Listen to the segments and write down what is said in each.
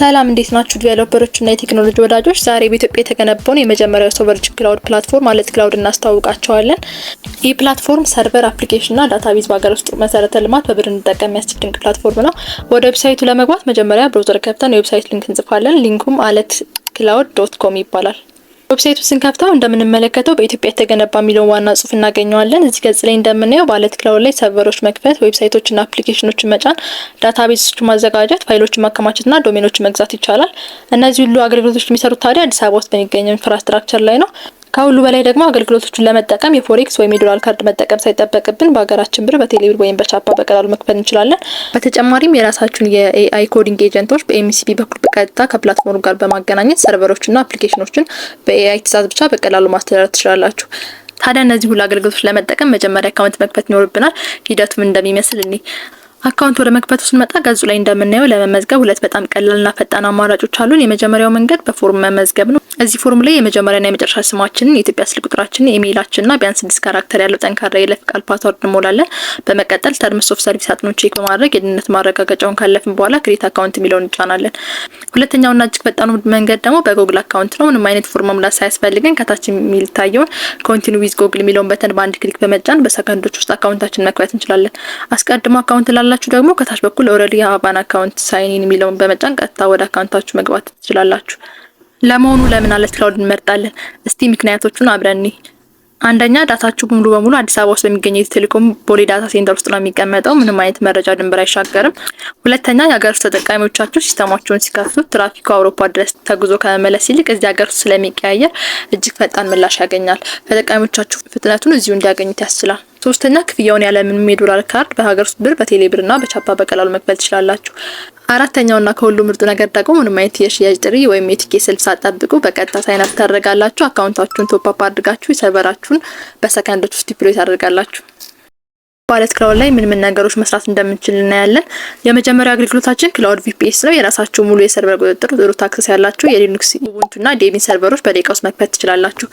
ሰላም እንዴት ናችሁ ዲቨሎፐሮች እና የቴክኖሎጂ ወዳጆች? ዛሬ በኢትዮጵያ የተገነባውን የመጀመሪያው ሶቨርጅ ክላውድ ፕላትፎርም ማለት ክላውድ እናስተዋውቃቸዋለን። ይህ ፕላትፎርም ሰርቨር፣ አፕሊኬሽን እና ዳታቤዝ በአገር ውስጥ መሰረተ ልማት በብር እንጠቀም የሚያስችል ድንቅ ፕላትፎርም ነው። ወደ ዌብሳይቱ ለመግባት መጀመሪያ ብራውዘር ከፍተን የዌብሳይት ሊንክ እንጽፋለን። ሊንኩም aletcloud.com ይባላል። ዌብሳይቱ ስንከፍተው እንደምንመለከተው በኢትዮጵያ የተገነባ የሚለውን ዋና ጽሁፍ እናገኘዋለን። እዚህ ገጽ ላይ እንደምናየው በአለት ክላውድ ላይ ሰርቨሮች መክፈት፣ ዌብሳይቶችና አፕሊኬሽኖችን መጫን፣ ዳታቤዞችን ማዘጋጀት፣ ፋይሎችን ማከማቸትና ዶሜኖችን መግዛት ይቻላል። እነዚህ ሁሉ አገልግሎቶች የሚሰሩት ታዲያ አዲስ አበባ ውስጥ በሚገኘው ኢንፍራስትራክቸር ላይ ነው። ከሁሉ በላይ ደግሞ አገልግሎቶቹን ለመጠቀም የፎሬክስ ወይም የዶላር ካርድ መጠቀም ሳይጠበቅብን በሀገራችን ብር በቴሌብር ወይም በቻፓ በቀላሉ መክፈል እንችላለን። በተጨማሪም የራሳችሁን የኤአይ ኮዲንግ ኤጀንቶች በኤምሲፒ በኩል በቀጥታ ከፕላትፎርሙ ጋር በማገናኘት ሰርቨሮችና አፕሊኬሽኖችን በኤአይ ትዕዛዝ ብቻ በቀላሉ ማስተዳደር ትችላላችሁ። ታዲያ እነዚህ ሁሉ አገልግሎቶች ለመጠቀም መጀመሪያ አካውንት መክፈት ይኖርብናል። ሂደቱም እንደሚመስል አካውንት ወደ መክፈቱ ስንመጣ ገጹ ላይ እንደምናየው ለመመዝገብ ሁለት በጣም ቀላልና ፈጣን አማራጮች አሉን። የመጀመሪያው መንገድ በፎርም መመዝገብ ነው። እዚህ ፎርም ላይ የመጀመሪያና የመጨረሻ ስማችንን፣ የኢትዮጵያ ስልክ ቁጥራችንን፣ ኢሜይላችንና ቢያንስ 6 ካራክተር ያለው ጠንካራ የይለፍ ቃል ፓስወርድ እንሞላለን። በመቀጠል ተርምስ ኦፍ ሰርቪስ አጥኖች ቼክ በማድረግ የደህንነት ማረጋገጫውን ካለፍን በኋላ ክሬት አካውንት የሚለውን እንጫናለን። ሁለተኛውና እጅግ ፈጣኑ መንገድ ደግሞ በጉግል አካውንት ነው። ምንም አይነት ፎርም መሙላት ሳያስፈልገን ከታች የሚታየውን ኮንቲኒው ዊዝ ጉግል የሚለውን በተን በአንድ ክሊክ በመጫን በሰከንዶች ውስጥ አካውንታችንን መክፈት እንችላለን። አስቀድሞ አካውንት ላላችሁ ደግሞ ከታች በኩል ኦልሬዲ የአባን አካውንት ሳይን ኢን የሚለውን በመጫን ቀጥታ ወደ አካውንታችሁ መግባት ትችላላችሁ። ለመሆኑ ለምን አለት ክላውድ እንመርጣለን? እስቲ ምክንያቶቹን አብረን እንይ። አንደኛ ዳታችሁ ሙሉ በሙሉ አዲስ አበባ ውስጥ በሚገኘው የቴሌኮም ቦሌ ዳታ ሴንተር ውስጥ ነው የሚቀመጠው። ምንም አይነት መረጃ ድንበር አይሻገርም። ሁለተኛ የሀገር ውስጥ ተጠቃሚዎቻችሁ ሲስተማቸውን ሲከፍቱት ትራፊኩ አውሮፓ ድረስ ተጉዞ ከመመለስ ይልቅ እዚህ ሀገር ውስጥ ስለሚቀያየር እጅግ ፈጣን ምላሽ ያገኛል። ተጠቃሚዎቻችሁ ፍጥነቱን እዚሁ እንዲያገኙት ያስችላል። ሶስተኛ ክፍያውን ያለምንም የዶላር ካርድ በሀገር ውስጥ ብር በቴሌብርና በቻፓ በቀላሉ መክፈል ትችላላችሁ። አራተኛውና ከሁሉ ምርጡ ነገር ደግሞ ምንም አይነት የሽያጭ ጥሪ ወይም የቲኬት ሰልፍ ሳትጠብቁ በቀጥታ ሳይን አፕ ታደርጋላችሁ። አካውንታችሁን ቶፕ አፕ አድርጋችሁ የሰርቨራችሁን በሰከንዶች ውስጥ ዲፕሎይ ታደርጋላችሁ። በአለት ክላውድ ላይ ምን ነገሮች መስራት እንደምንችል እናያለን። የመጀመሪያው አገልግሎታችን ክላውድ ቪፒኤስ ነው። የራሳችሁ ሙሉ የሰርቨር ቁጥጥር፣ ሩት አክሰስ ያላችሁ የሊኑክስ፣ ኡቡንቱና ዴቢን ሰርቨሮች በደቂቃ ውስጥ መክፈት ትችላላችሁ።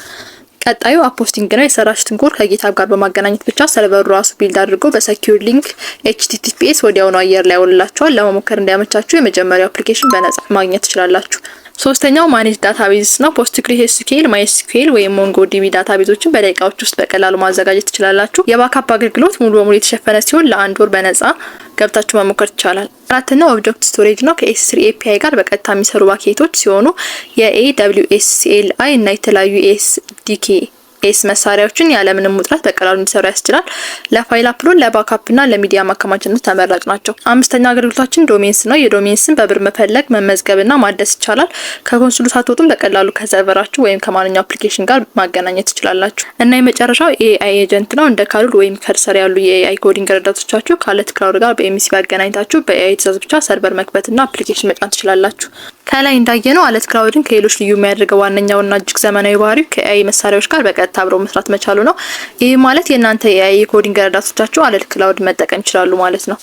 ቀጣዩ አፖስቲንግ ነው። የሰራችሁትን ኮድ ከጌታብ ጋር በማገናኘት ብቻ ሰርቨሩ ራሱ ቢልድ አድርጎ በሰኪዩር ሊንክ ኤችቲቲፒኤስ ወዲያውኑ አየር ላይ ያወርድላችኋል። ለመሞከር እንዲያመቻችሁ የመጀመሪያው አፕሊኬሽን በነጻ ማግኘት ትችላላችሁ። ሶስተኛው ማኔጅ ዳታቤዝ ነው። ፖስትግሬስኤስኪኤል፣ ማይኤስኪኤል ወይም ሞንጎዲቢ ዳታቤዞችን በደቂቃዎች ውስጥ በቀላሉ ማዘጋጀት ትችላላችሁ። የባካፕ አገልግሎት ሙሉ በሙሉ የተሸፈነ ሲሆን ለ1 ወር በነጻ ገብታችሁ መሞከር ይቻላል። አራተኛው ኦብጀክት ስቶሬጅ ነው። ከኤስ3 ኤፒአይ ጋር በቀጥታ የሚሰሩ ባኬቶች ሲሆኑ የኤWSCLI እና የተለያዩ ኤስ መሳሪያዎችን ያለምንም ውጥረት በቀላሉ እንዲሰሩ ያስችላል። ለፋይል አፕሎድ፣ ለባካፕ እና ለሚዲያ ማከማቻነት ተመራጭ ናቸው። አምስተኛው አገልግሎታችን ዶሜንስ ነው። የዶሜንስን በብር መፈለግ፣ መመዝገብና ማደስ ይቻላል። ከኮንሶሉ ሳትወጡም በቀላሉ ከሰርቨራችሁ ወይም ከማንኛው አፕሊኬሽን ጋር ማገናኘት ትችላላችሁ። እና የመጨረሻው ኤአይ ኤጀንት ነው። እንደ ካሉድ ወይም ከርሰር ያሉ የኤአይ ኮዲንግ ረዳቶቻችሁ ከአለት ክላውድ ጋር በኤምሲፒ አገናኝታችሁ በኤአይ ትዕዛዝ ብቻ ሰርቨር መክፈትና አፕሊኬሽን መጫን ትችላላችሁ። ከላይ እንዳየነው አለት ክላውድን ከሌሎች ልዩ የሚያደርገው ዋነኛውና እጅግ ዘመናዊ ባህሪው ከኤአይ መሳሪያዎች ጋር በቀጥታ አብረው መስራት መቻሉ ነው። ይህ ማለት የእናንተ የኤአይ ኮዲንግ ረዳቶቻችሁ አለት ክላውድ መጠቀም ይችላሉ ማለት ነው።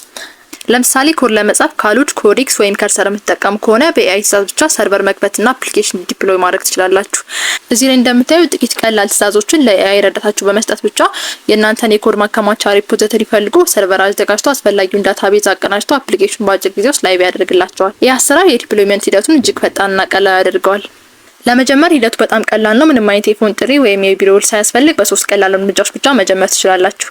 ለምሳሌ ኮድ ለመጻፍ ካሉድ፣ ኮዴክስ ወይም ከርሰር የምትጠቀሙ ከሆነ በኤአይ ትዕዛዝ ብቻ ሰርቨር መክፈትና አፕሊኬሽን ዲፕሎይ ማድረግ ትችላላችሁ። እዚህ ላይ እንደምታዩ ጥቂት ቀላል ትዕዛዞችን ለኤአይ ረዳታችሁ በመስጠት ብቻ የእናንተን የኮድ ማከማቻ ሪፖዚተሪ ፈልጎ ሰርቨር አዘጋጅቶ አስፈላጊውን ዳታቤዝ አቀናጅቶ አፕሊኬሽን በአጭር ጊዜ ውስጥ ላይቭ ያደርግላችኋል። ይህ አሰራር የዲፕሎይመንት ሂደቱን እጅግ ፈጣንና ቀላል ያደርገዋል። ለመጀመር ሂደቱ በጣም ቀላል ነው። ምንም አይነት የፎን ጥሪ ወይም የቢሮ ውል ሳያስፈልግ በ3 ቀላል እርምጃዎች ብቻ መጀመር ትችላላችሁ።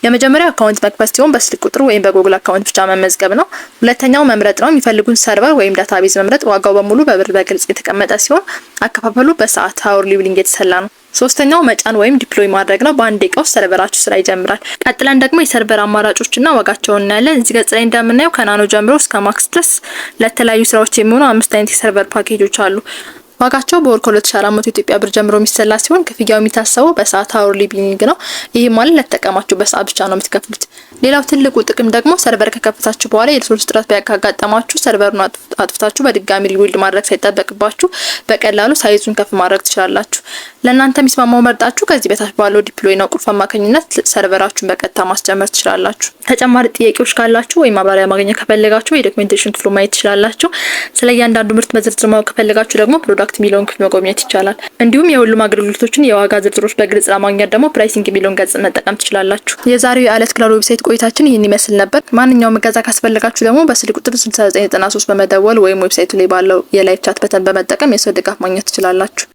የመጀመሪያው አካውንት መክፈት ሲሆን በስልክ ቁጥር ወይም በጉግል አካውንት ብቻ መመዝገብ ነው። ሁለተኛው መምረጥ ነው። የሚፈልጉን ሰርቨር ወይም ዳታቤዝ መምረጥ። ዋጋው በሙሉ በብር በግልጽ የተቀመጠ ሲሆን አከፋፈሉ በሰዓት አወርሊ ቢሊንግ የተሰላ ነው። ሶስተኛው መጫን ወይም ዲፕሎይ ማድረግ ነው። በአንድ ደቂቃ ውስጥ ሰርቨራችሁ ስራ ይጀምራል። ቀጥለን ደግሞ የሰርቨር አማራጮችና ዋጋቸውን እናያለን። እዚህ ገጽ ላይ እንደምናየው ከናኖ ጀምሮ እስከ ማክስ ድረስ ለተለያዩ ስራዎች የሚሆኑ 5 አይነት የሰርቨር ፓኬጆች አሉ። ዋጋቸው በወር ከ2400 ኢትዮጵያ ብር ጀምሮ የሚሰላ ሲሆን ክፍያው የሚታሰበው በሰዓት አወርሊ ቢሊንግ ነው። ይህ ማለት ለተጠቀማችሁ በሰዓት ብቻ ነው የምትከፍሉት። ሌላው ትልቁ ጥቅም ደግሞ ሰርቨር ከከፈታችሁ በኋላ የሪሶርስ እጥረት ቢያጋጥማችሁ ሰርቨሩን አጥፍታችሁ በድጋሚ ሪቢልድ ማድረግ ሳይጠበቅባችሁ በቀላሉ ሳይዙን ከፍ ማድረግ ትችላላችሁ። ለእናንተ የሚስማማው መርጣችሁ ከዚህ በታች ባለው ዲፕሎይ ነው ቁልፍ አማካኝነት ሰርቨራችሁን በቀጥታ ማስጀመር ትችላላችሁ። ተጨማሪ ጥያቄዎች ካላችሁ ወይም ማብራሪያ ማግኘት ከፈለጋችሁ የዶክመንቴሽን ክፍሉ ማየት ትችላላችሁ። ስለ እያንዳንዱ ምርት በዝርዝር ማወቅ ከፈለጋችሁ ደግሞ ፕሮዳክት የሚለውን ክፍል መጎብኘት ይቻላል። እንዲሁም የሁሉም አገልግሎቶችን የዋጋ ዝርዝሮች በግልጽ ለማግኘት ደግሞ ፕራይሲንግ የሚለውን ገጽ መጠቀም ትችላላችሁ። የዛሬው የአለት ክላውድ ዌብሳይት ቆይታችን ይህን ይመስል ነበር። ማንኛውም እገዛ ካስፈለጋችሁ ደግሞ በስልክ ቁጥር 6993 በመደወል ወይም ዌብሳይቱ ላይ ባለው የላይቭ ቻት በተን በመጠቀም የሰው ድጋፍ ማግኘት ትችላላችሁ።